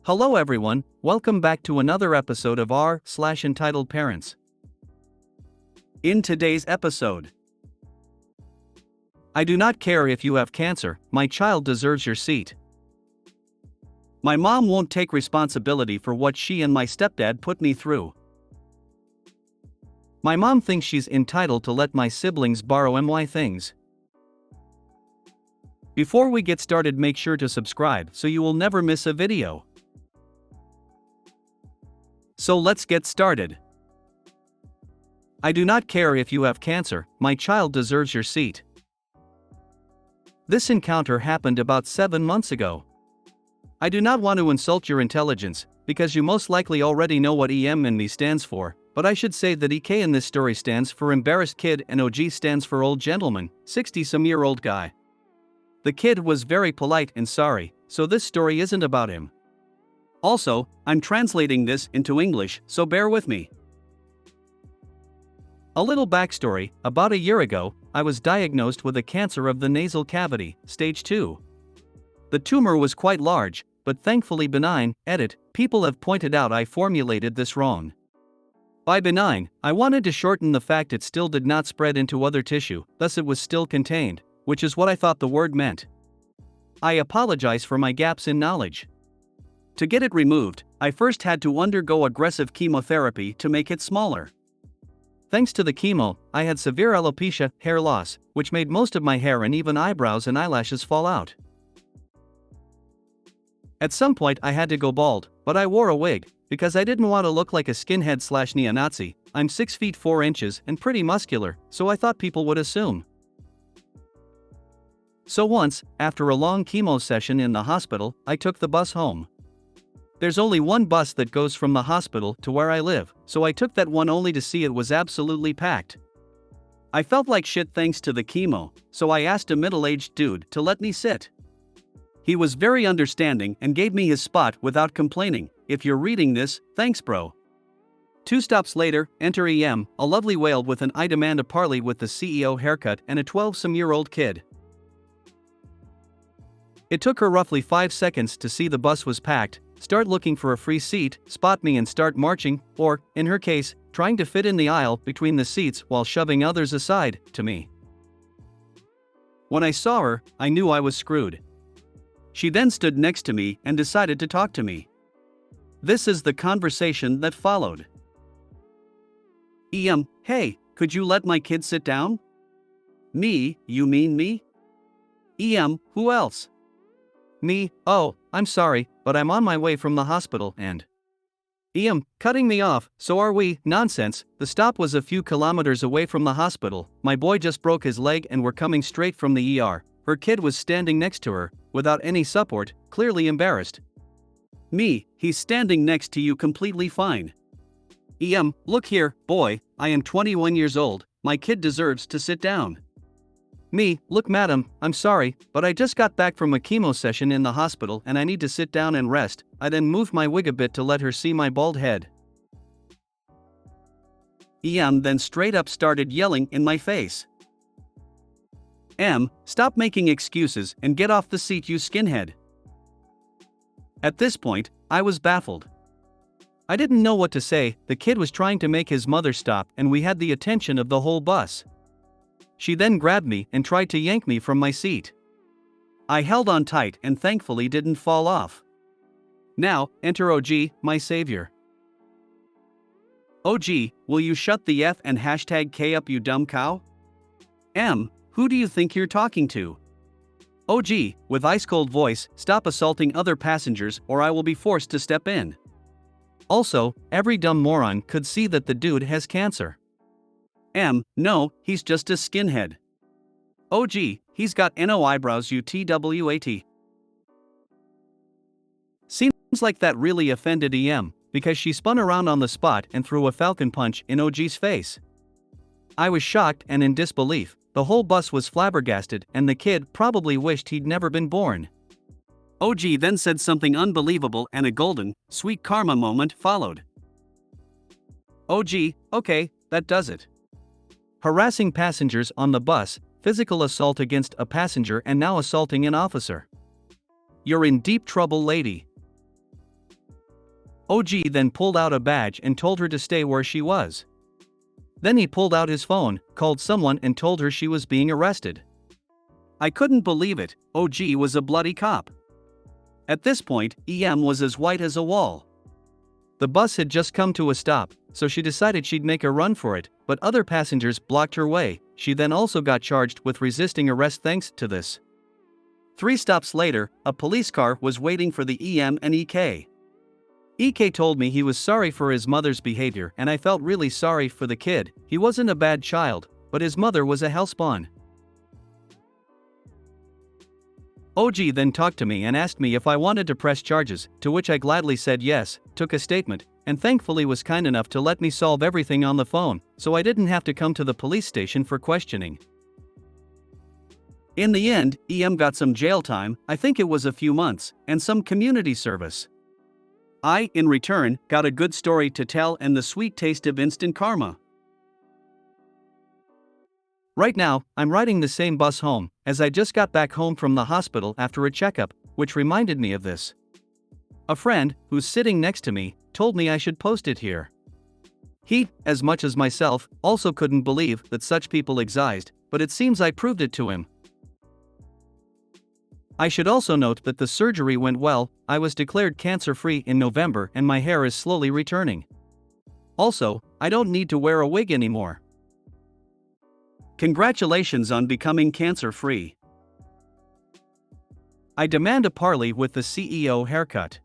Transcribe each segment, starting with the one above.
Hello everyone, welcome back to another episode of r/Entitled Parents. In today's episode, I do not care if you have cancer, my child deserves your seat. My mom won't take responsibility for what she and my stepdad put me through. My mom thinks she's entitled to let my siblings borrow my things. Before we get started, make sure to subscribe so you will never miss a video. So let's get started. I do not care if you have cancer, my child deserves your seat. This encounter happened about 7 months ago. I do not want to insult your intelligence, because you most likely already know what EM and me stands for, but I should say that EK in this story stands for embarrassed kid and OG stands for old gentleman, 60-some-year-old guy. The kid was very polite and sorry, so this story isn't about him. Also, I'm translating this into English, so bear with me. A little backstory: about a year ago, I was diagnosed with a cancer of the nasal cavity, stage 2. The tumor was quite large, but thankfully benign. People have pointed out I formulated this wrong. By benign, I wanted to shorten the fact it still did not spread into other tissue, thus it was still contained, which is what I thought the word meant. I apologize for my gaps in knowledge. To get it removed, I first had to undergo aggressive chemotherapy to make it smaller. Thanks to the chemo, I had severe alopecia, hair loss, which made most of my hair and even eyebrows and eyelashes fall out. At some point I had to go bald, but I wore a wig, because I didn't want to look like a skinhead/neo-Nazi. I'm 6 feet 4 inches and pretty muscular, so I thought people would assume. So once, after a long chemo session in the hospital, I took the bus home. There's only one bus that goes from the hospital to where I live, so I took that one only to see it was absolutely packed. I felt like shit thanks to the chemo, so I asked a middle-aged dude to let me sit. He was very understanding and gave me his spot without complaining. If you're reading this, thanks bro. 2 stops later, enter EM, a lovely whale with an I demand a parley with the CEO haircut and a 12-some-year-old kid. It took her roughly 5 seconds to see the bus was packed, start looking for a free seat, spot me and start marching, or, in her case, trying to fit in the aisle between the seats while shoving others aside, to me. When I saw her, I knew I was screwed. She then stood next to me and decided to talk to me. This is the conversation that followed. EM, hey, could you let my kid sit down? Me, you mean me? EM, who else? Me, oh, I'm sorry, but I'm on my way from the hospital and… EM, cutting me off, so are we. Nonsense, the stop was a few kilometers away from the hospital, my boy just broke his leg and we're coming straight from the ER. Her kid was standing next to her, without any support, clearly embarrassed. Me, he's standing next to you completely fine. EM, look here, boy, I am 21 years old, my kid deserves to sit down. Me, look madam, I'm sorry, but I just got back from a chemo session in the hospital and I need to sit down and rest. I then moved my wig a bit to let her see my bald head. EM then straight up started yelling in my face. M, stop making excuses and get off the seat, you skinhead. At this point, I was baffled. I didn't know what to say. The kid was trying to make his mother stop and we had the attention of the whole bus. She then grabbed me and tried to yank me from my seat. I held on tight and thankfully didn't fall off. Now, enter OG, my savior. OG, will you shut the F and #K up, you dumb cow? M, who do you think you're talking to? OG, with ice-cold voice, stop assaulting other passengers or I will be forced to step in. Also, every dumb moron could see that the dude has cancer. M, no, he's just a skinhead. OG, he's got no eyebrows, you TWAT. Seems like that really offended EM, because she spun around on the spot and threw a falcon punch in OG's face. I was shocked and in disbelief. The whole bus was flabbergasted and the kid probably wished he'd never been born. OG then said something unbelievable and a golden, sweet karma moment followed. OG, okay, that does it. Harassing passengers on the bus, physical assault against a passenger and now assaulting an officer. You're in deep trouble, lady. OG then pulled out a badge and told her to stay where she was. Then he pulled out his phone, called someone and told her she was being arrested. I couldn't believe it. OG was a bloody cop. At this point, EM was as white as a wall. The bus had just come to a stop, so she decided she'd make a run for it, but other passengers blocked her way. She then also got charged with resisting arrest thanks to this. 3 stops later, a police car was waiting for the EM and EK. EK told me he was sorry for his mother's behavior, and I felt really sorry for the kid. He wasn't a bad child, but his mother was a hellspawn. OG then talked to me and asked me if I wanted to press charges, to which I gladly said yes, took a statement, and thankfully was kind enough to let me solve everything on the phone, so I didn't have to come to the police station for questioning. In the end, EM got some jail time, I think it was a few months, and some community service. I, in return, got a good story to tell and the sweet taste of instant karma. Right now, I'm riding the same bus home, as I just got back home from the hospital after a checkup, which reminded me of this. A friend, who's sitting next to me, told me I should post it here. He, as much as myself, also couldn't believe that such people exist, but it seems I proved it to him. I should also note that the surgery went well. I was declared cancer-free in November and my hair is slowly returning. Also, I don't need to wear a wig anymore. Congratulations on becoming cancer-free. I demand a parley with the CEO haircut.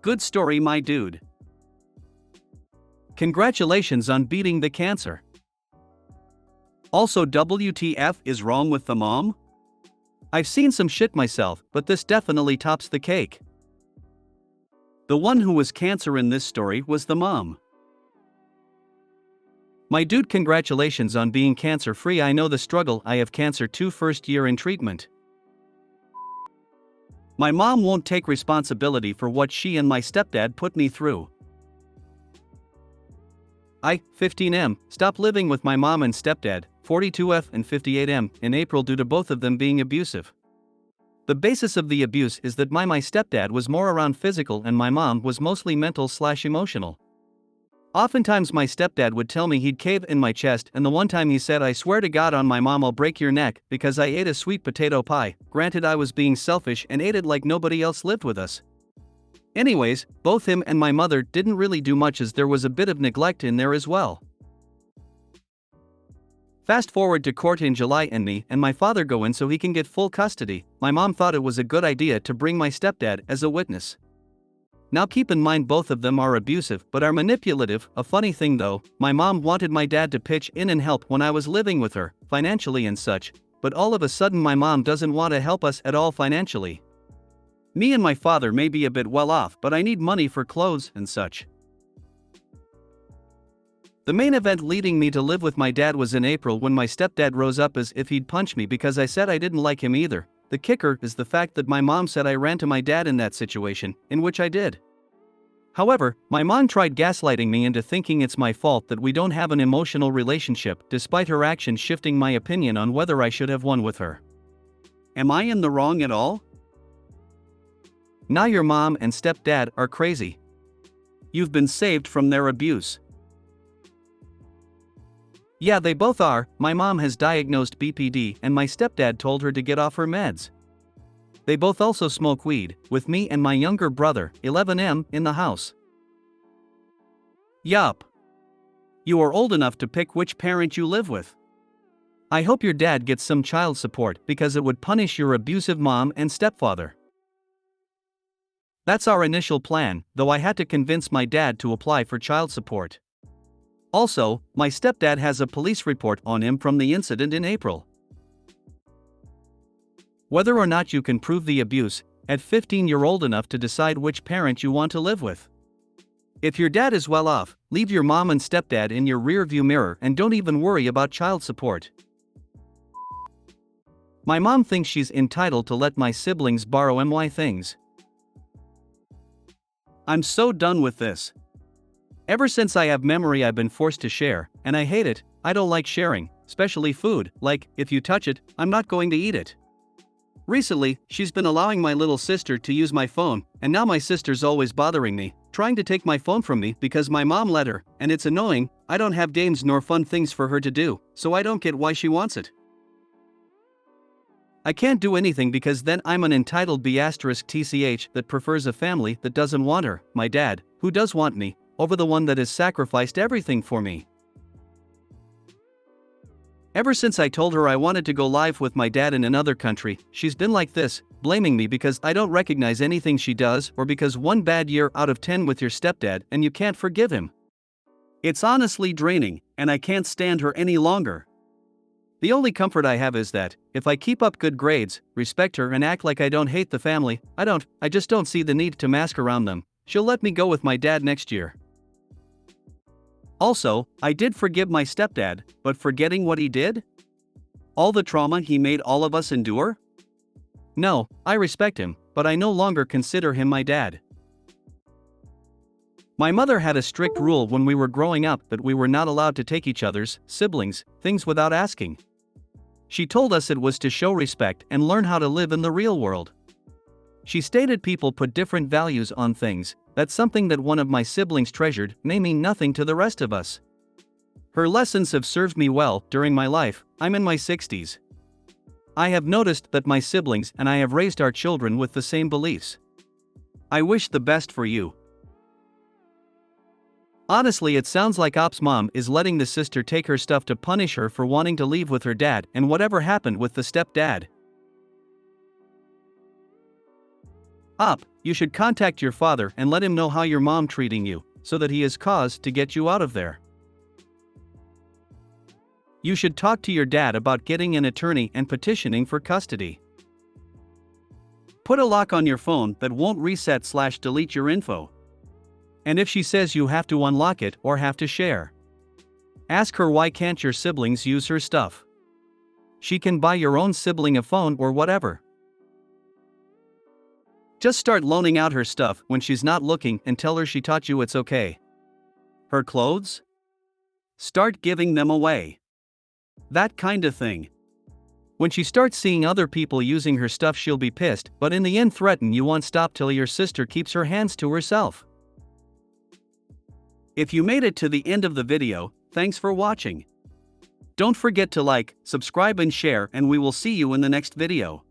Good story, my dude. Congratulations on beating the cancer. Also, WTF is wrong with the mom? I've seen some shit myself, but this definitely tops the cake. The one who was cancer in this story was the mom. My dude, congratulations on being cancer-free. I know the struggle. I have cancer too, first year in treatment. My mom won't take responsibility for what she and my stepdad put me through. I, 15M, stopped living with my mom and stepdad, 42F and 58M, in April due to both of them being abusive. The basis of the abuse is that my stepdad was more around physical and my mom was mostly mental/emotional. Oftentimes my stepdad would tell me he'd cave in my chest, and the one time he said, "I swear to God on my mom I'll break your neck," because I ate a sweet potato pie. Granted, I was being selfish and ate it like nobody else lived with us. Anyways, both him and my mother didn't really do much as there was a bit of neglect in there as well. Fast forward to court in July and me and my father go in so he can get full custody. My mom thought it was a good idea to bring my stepdad as a witness. Now keep in mind both of them are abusive but are manipulative. A funny thing though, my mom wanted my dad to pitch in and help when I was living with her, financially and such, but all of a sudden my mom doesn't want to help us at all financially. Me and my father may be a bit well off, but I need money for clothes and such. The main event leading me to live with my dad was in April when my stepdad rose up as if he'd punch me because I said I didn't like him either. The kicker is the fact that my mom said I ran to my dad in that situation, in which I did. However, my mom tried gaslighting me into thinking it's my fault that we don't have an emotional relationship, despite her actions shifting my opinion on whether I should have won with her. Am I in the wrong at all? Now your mom and stepdad are crazy. You've been saved from their abuse. Yeah, they both are. My mom has diagnosed BPD and my stepdad told her to get off her meds. They both also smoke weed, with me and my younger brother, 11M, in the house. Yup. You are old enough to pick which parent you live with. I hope your dad gets some child support because it would punish your abusive mom and stepfather. That's our initial plan, though I had to convince my dad to apply for child support. Also, my stepdad has a police report on him from the incident in April. Whether or not you can prove the abuse, at 15 you're old enough to decide which parent you want to live with. If your dad is well off, leave your mom and stepdad in your rearview mirror and don't even worry about child support. My mom thinks she's entitled to let my siblings borrow my things. I'm so done with this. Ever since I have memory I've been forced to share, and I hate it. I don't like sharing, especially food, like, if you touch it, I'm not going to eat it. Recently, she's been allowing my little sister to use my phone, and now my sister's always bothering me, trying to take my phone from me because my mom let her, and it's annoying. I don't have games nor fun things for her to do, so I don't get why she wants it. I can't do anything because then I'm an entitled B*TCH that prefers a family that doesn't want her, my dad, who does want me, over the one that has sacrificed everything for me. Ever since I told her I wanted to go live with my dad in another country, she's been like this, blaming me because I don't recognize anything she does or because one bad year out of 10 with your stepdad and you can't forgive him. It's honestly draining, and I can't stand her any longer. The only comfort I have is that, if I keep up good grades, respect her and act like I don't hate the family, I just don't see the need to mask around them, she'll let me go with my dad next year. Also, I did forgive my stepdad, but forgetting what he did? All the trauma he made all of us endure? No, I respect him, but I no longer consider him my dad. My mother had a strict rule when we were growing up that we were not allowed to take each other's, siblings, things without asking. She told us it was to show respect and learn how to live in the real world. She stated people put different values on things. That's something that one of my siblings treasured may mean nothing to the rest of us. Her lessons have served me well during my life. I'm in my 60s. I have noticed that my siblings and I have raised our children with the same beliefs. I wish the best for you. Honestly, it sounds like Op's mom is letting the sister take her stuff to punish her for wanting to leave with her dad and whatever happened with the stepdad. Op, you should contact your father and let him know how your mom treating you, so that he has cause to get you out of there. You should talk to your dad about getting an attorney and petitioning for custody. Put a lock on your phone that won't reset/delete your info. And if she says you have to unlock it or have to share, ask her why can't your siblings use her stuff. She can buy your own sibling a phone or whatever. Just start loaning out her stuff when she's not looking and tell her she taught you it's okay. Her clothes? Start giving them away. That kind of thing. When she starts seeing other people using her stuff, she'll be pissed, but in the end threaten you won't stop till your sister keeps her hands to herself. If you made it to the end of the video, thanks for watching. Don't forget to like, subscribe and share, and we will see you in the next video.